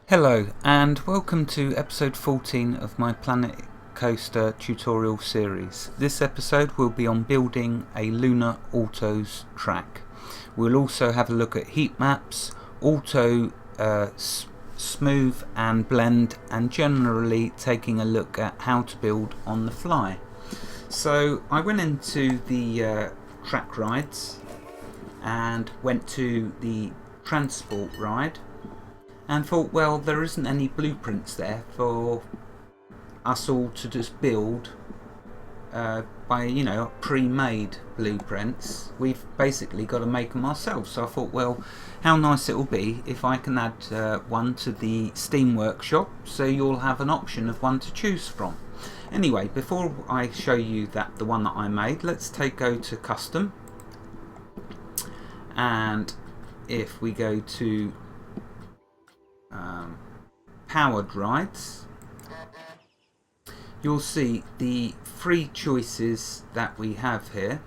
Hello and welcome to episode 14 of my Planet Coaster tutorial series. This episode will be on building a Lunar Autos track. We'll also have a look at heat maps, auto smooth and blend, and generally taking a look at how to build on the fly. So I went into the track rides and went to the transport ride and thought, well, there isn't any blueprints there for us all to just build by pre-made blueprints. We've basically got to make them ourselves. So I thought, well, how nice it will be if I can add one to the Steam workshop, so you'll have an option of one to choose from. Anyway, before I show you the one that I made, let's go to custom, and if we go to powered rides, you'll see the three choices that we have here.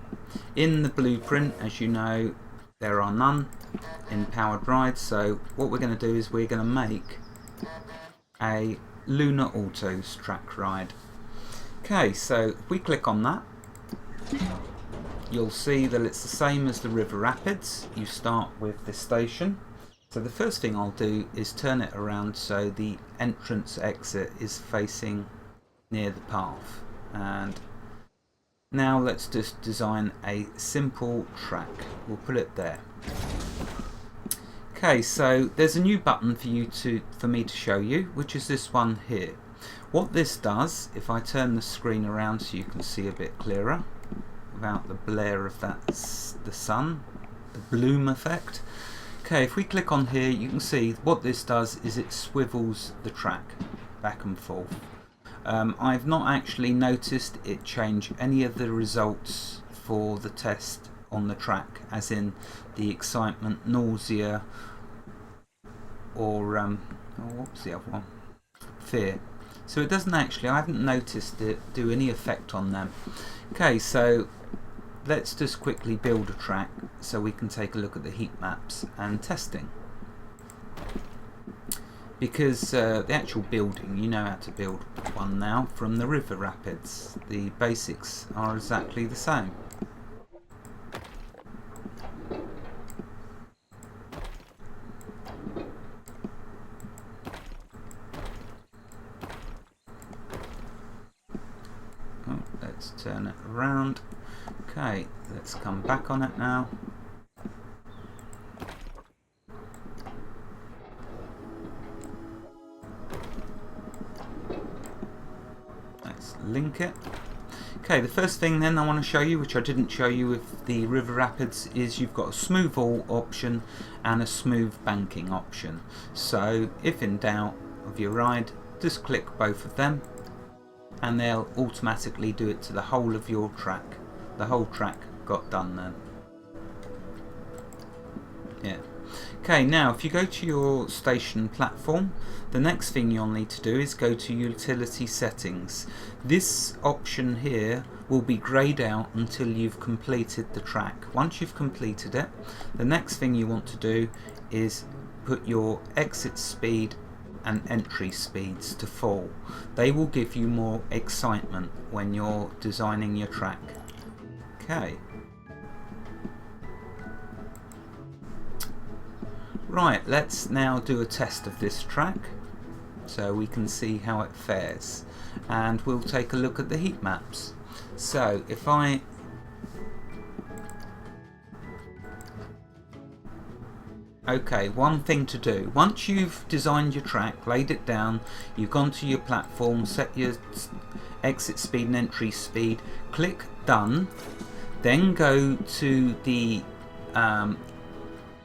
In the blueprint, as you know, there are none in powered rides, so what we're going to do is we're going to make a Lunar Autos track ride. Okay, so if we click on that, you'll see that it's the same as the River Rapids. You start with this station. So the first thing I'll do is turn it around so the entrance exit is facing near the path. And now let's just design a simple track. We'll put it there. Okay, so there's a new button for me to show you, which is this one here. What this does, if I turn the screen around so you can see a bit clearer without the glare of the sun, the bloom effect. Okay, if we click on here, you can see what this does is it swivels the track back and forth. I've not actually noticed it change any of the results for the test on the track, as in the excitement, nausea, or what was the other one? Fear. So it doesn't actually, I haven't noticed it do any effect on them. Okay, so let's just quickly build a track so we can take a look at the heat maps and testing. Because the actual building, you know how to build one now from the River Rapids. The basics are exactly the same. Oh, let's turn it around. Okay, let's come back on it now. Let's link it. Okay, the first thing then I want to show you, which I didn't show you with the River Rapids, is you've got a smooth all option and a smooth banking option. So if in doubt of your ride, just click both of them and they'll automatically do it to the whole of your track. The whole track got done then. Yeah. Okay, now if you go to your station platform, the next thing you'll need to do is go to utility settings. This option here will be greyed out until you've completed the track. Once you've completed it, the next thing you want to do is put your exit speed and entry speeds to full. They will give you more excitement when you're designing your track. Okay. Right, let's now do a test of this track so we can see how it fares, and we'll take a look at the heat maps. So if okay, one thing to do, once you've designed your track, laid it down, you've gone to your platform, set your exit speed and entry speed, click done, then go to the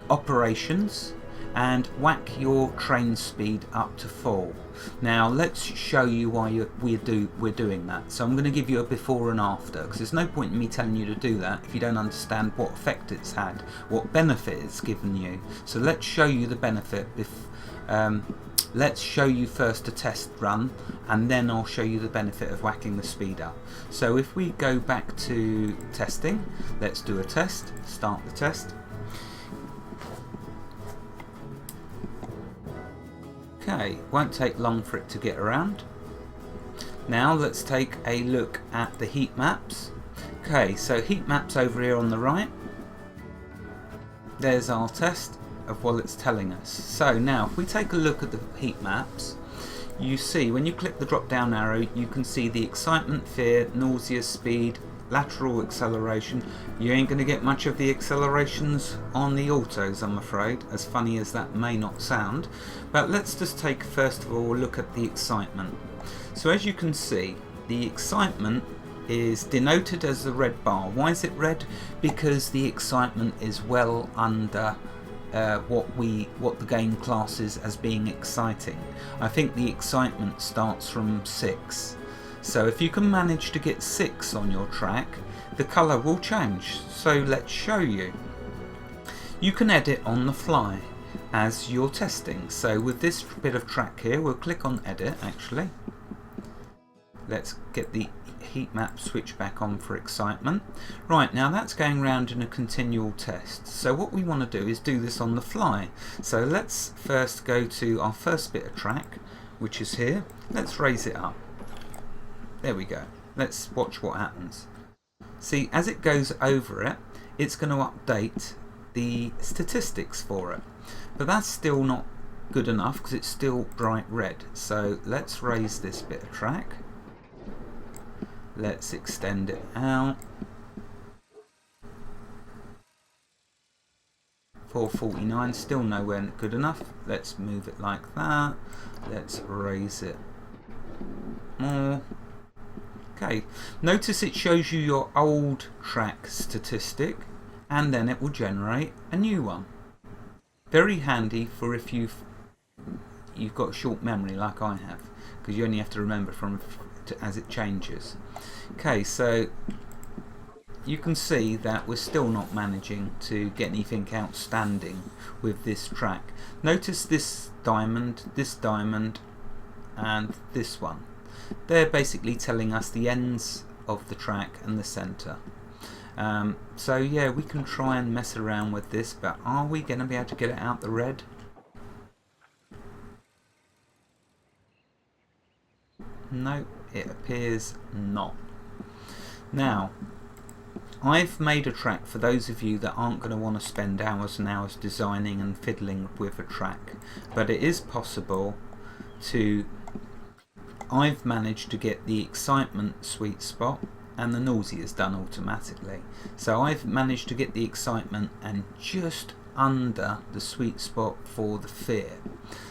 operations and whack your train speed up to full. Now let's show you why we're doing that. So I'm going to give you a before and after, because there's no point in me telling you to do that if you don't understand what effect it's had, what benefit it's given you. So let's show you the benefit. Let's show you first a test run, and then I'll show you the benefit of whacking the speed up. So if we go back to testing, let's do a test, start the test. Okay, won't take long for it to get around. Now let's take a look at the heat maps. Okay, so heat maps over here on the right. There's our test of what it's telling us. So now if we take a look at the heat maps, you see when you click the drop down arrow you can see the excitement, fear, nausea, speed, lateral acceleration. You ain't going to get much of the accelerations on the autos, I'm afraid, as funny as that may not sound. But let's just take first of all a look at the excitement. So as you can see, the excitement is denoted as a red bar. Why is it red? Because the excitement is well under what the game classes as being exciting. I think the excitement starts from 6. So if you can manage to get 6 on your track, the colour will change. So let's show you. You can edit on the fly as you're testing. So with this bit of track here, we'll click on edit actually. Let's get the heat map switch back on for excitement. Right, now that's going around in a continual test. So what we want to do is do this on the fly. So let's first go to our first bit of track, which is here. Let's raise it up. There we go. Let's watch what happens. See, as it goes over it, it's going to update the statistics for it. But that's still not good enough because it's still bright red. So let's raise this bit of track. Let's extend it out. 449, still nowhere good enough. Let's move it like that. Let's raise it more. Okay, notice it shows you your old track statistic and then it will generate a new one. Very handy for if you've got short memory like I have, because you only have to remember as it changes. Okay, so you can see that we're still not managing to get anything outstanding with this track. Notice this diamond, and this one. They're basically telling us the ends of the track and the center. So yeah, we can try and mess around with this, but are we going to be able to get it out the red? No, it appears not. Now, I've made a track for those of you that aren't going to want to spend hours and hours designing and fiddling with a track, but it is possible to. I've managed to get the excitement sweet spot and the nausea is done automatically. So I've managed to get the excitement and just under the sweet spot for the fear.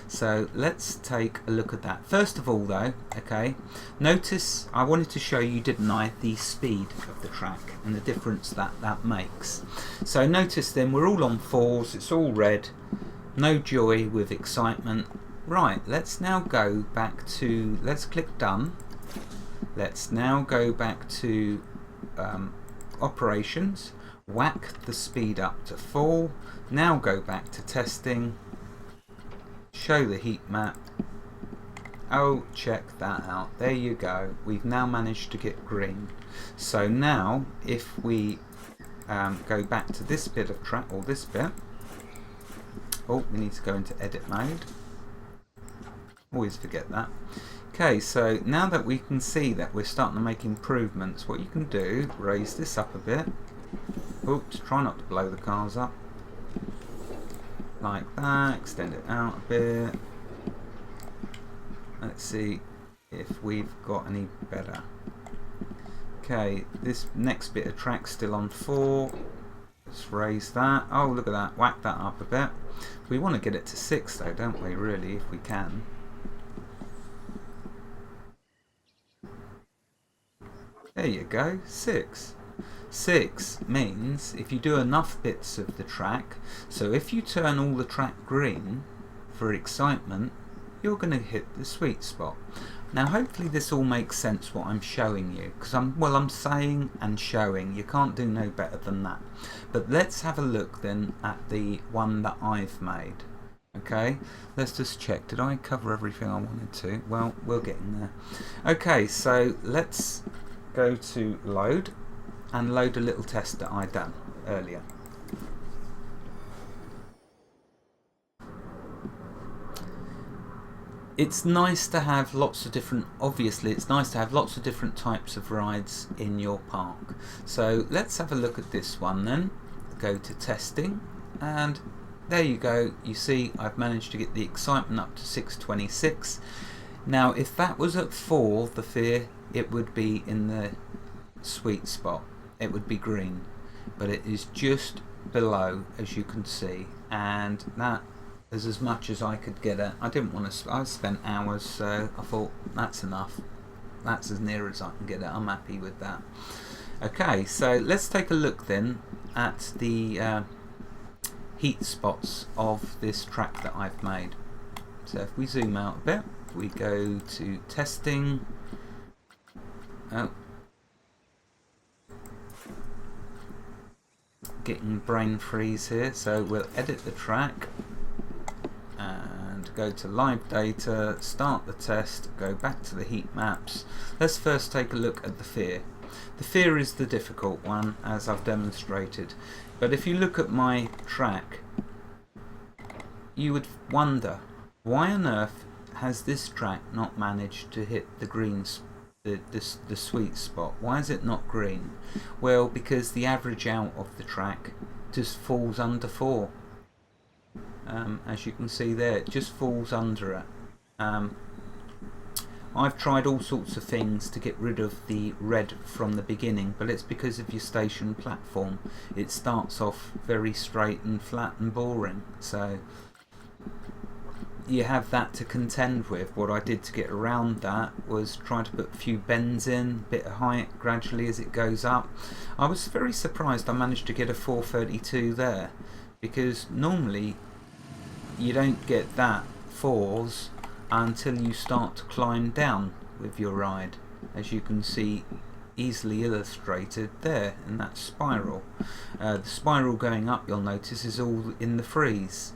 So let's take a look at that. First of all though, okay, notice I wanted to show you, didn't I, the speed of the track and the difference that makes. So notice then we're all on 4s, it's all red, no joy with excitement. Right, let's now go back to, let's click done. Let's now go back to operations, whack the speed up to 4, now go back to testing, show the heat map. Oh, check that out, there you go, we've now managed to get green. So now if we go back to this bit of track, or this bit, oh, we need to go into edit mode. Always forget that. Okay, so now that we can see that we're starting to make improvements, what you can do, raise this up a bit. Oops, try not to blow the cars up. Like that, extend it out a bit. Let's see if we've got any better. Okay, this next bit of track's still on 4. Let's raise that. Oh, look at that, whack that up a bit. We want to get it to 6 though, don't we, really, if we can. There you go, 6. 6 means if you do enough bits of the track, so if you turn all the track green for excitement, you're going to hit the sweet spot. Now hopefully this all makes sense what I'm showing you, because I'm saying and showing, you can't do no better than that. But let's have a look then at the one that I've made. Okay, let's just check, did I cover everything I wanted to? Well, we're getting there. Okay, so let's go to load and load a little test that I done earlier. It's nice to have lots of different, obviously it's nice to have lots of different types of rides in your park. So let's have a look at this one then. Go to testing, and there you go. You see I've managed to get the excitement up to 626. Now if that was at 4, the fear, it would be in the sweet spot. It would be green, but it is just below, as you can see, and that is as much as I could get it. I didn't want to, I spent hours, so I thought that's enough. That's as near as I can get it. I'm happy with that. Okay, so let's take a look then at the heat spots of this track that I've made. So if we zoom out a bit, we go to testing. Oh, getting brain freeze here, so we'll edit the track and go to live data, start the test, go back to the heat maps. Let's first take a look at the fear. The fear is the difficult one, as I've demonstrated, but if you look at my track, you would wonder, why on earth has this track not managed to hit the greens, the sweet spot? Why is it not green? Well, because the average out of the track just falls under 4. As you can see there, it just falls under it. I've tried all sorts of things to get rid of the red from the beginning, but it's because of your station platform. It starts off very straight and flat and boring, so you have that to contend with. What I did to get around that was try to put a few bends in, a bit of height gradually as it goes up. I was very surprised I managed to get a 432 there, because normally you don't get that 4s until you start to climb down with your ride, as you can see easily illustrated there in that spiral. The spiral going up, you'll notice, is all in the freeze.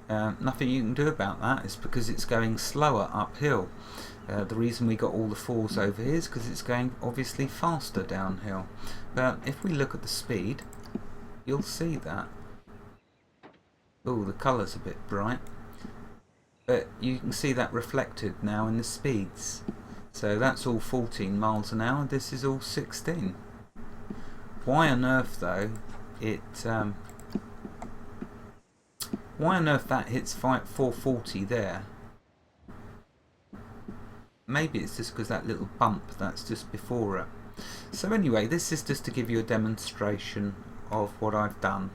Nothing you can do about that. It's because it's going slower uphill. The reason we got all the 4s over here is because it's going obviously faster downhill. But if we look at the speed, you'll see that. Oh, the colour's a bit bright, but you can see that reflected now in the speeds. So that's all 14 miles an hour, this is all 16. Why on earth though why on earth that hits 440 there? Maybe it's just because that little bump that's just before it. So anyway, this is just to give you a demonstration of what I've done,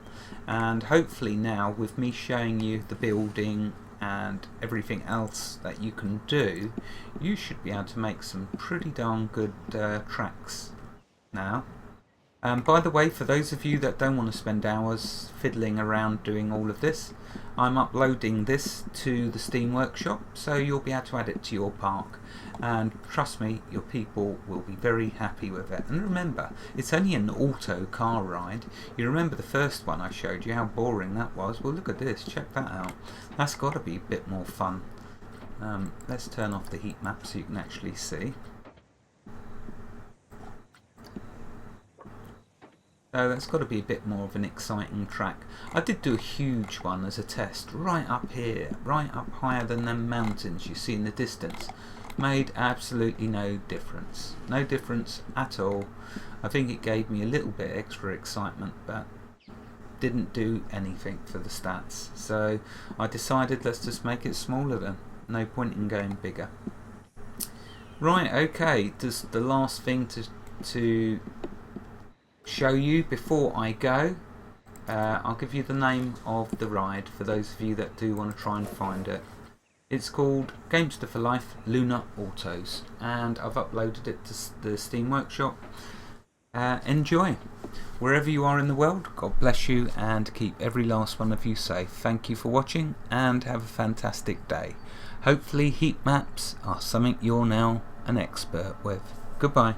and hopefully now with me showing you the building and everything else that you can do, you should be able to make some pretty darn good tracks now. By the way, for those of you that don't want to spend hours fiddling around doing all of this, I'm uploading this to the Steam Workshop, so you'll be able to add it to your park, and trust me, your people will be very happy with it. And remember, it's only an auto car ride. You remember the first one I showed you, how boring that was? Well, look at this, check that out. That's got to be a bit more fun. Let's turn off the heat map so you can actually see. So that's got to be a bit more of an exciting track. I did do a huge one as a test, right up here, right up higher than them mountains you see in the distance. Made absolutely no difference. No difference at all. I think it gave me a little bit extra excitement, but didn't do anything for the stats. So I decided let's just make it smaller then. No point in going bigger. Right, okay, just the last thing to show you before I go, I'll give you the name of the ride for those of you that do want to try and find it. It's called Gamester for Life Lunar Autos, and I've uploaded it to the Steam Workshop. Enjoy wherever you are in the world. God bless you and keep every last one of you safe. Thank you for watching and have a fantastic day. Hopefully heat maps are something you're now an expert with. Goodbye.